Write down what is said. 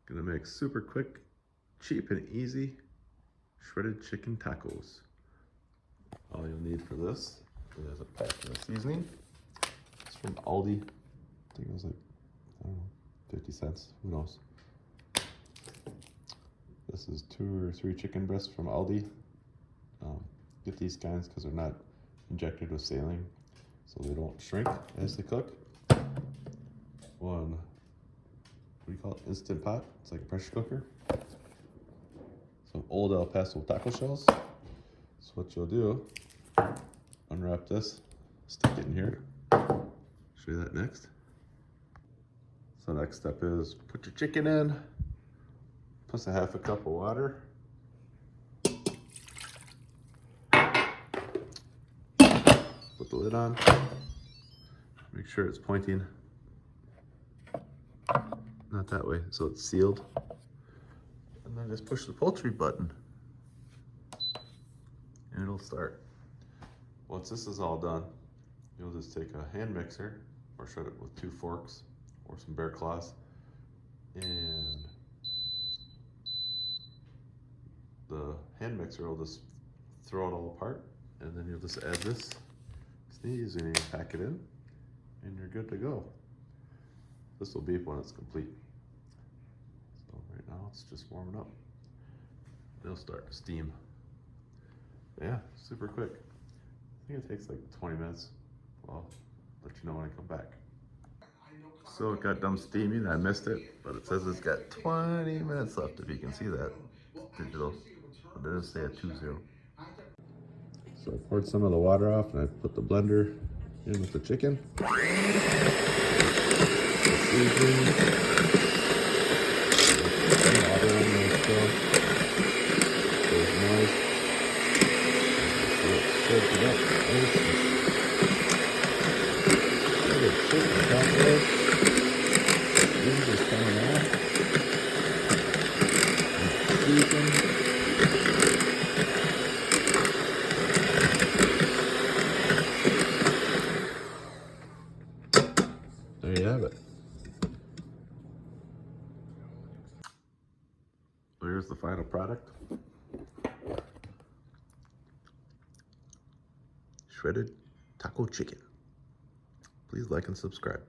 Gonna make super quick, cheap and easy shredded chicken tacos. All you'll need for this is a packet of seasoning. It's from Aldi. I think it was like, I don't know, 50 cents, who knows. This is 2 or 3 chicken breasts from Aldi. Get these kinds because they're not injected with saline, so they don't shrink as they cook. 1, what do you call it? Instant Pot. It's like a pressure cooker. Some old El Paso taco shells. So what you'll do, unwrap this, stick it in here. Show you that next. So next step is put your chicken in, plus a 1/2 cup of water. Put the lid on. Make sure it's pointing not that way, so it's sealed. And then just push the poultry button and it'll start. Once this is all done, you'll just take a hand mixer or shred it with 2 forks or some bear claws, and the hand mixer will just throw it all apart, and then you'll just add this sneeze and you pack it in and you're good to go. This will beep when it's complete. So right now it's just warming up. It'll start to steam. Yeah, super quick. I think it takes like 20 minutes. Well, let you know when I come back. So it got done steaming. I missed it, but it says it's got 20 minutes left, if you can see that. Digital. But it does say a 2-0. So I poured some of the water off and I put the blender in with the chicken. The seasoning. Some water in there still. There's noise. So it sheds it up. Nice. Shredded chicken tacos. These are coming out. Season. There you have it. Here's the final product. Shredded taco chicken. Please like and subscribe.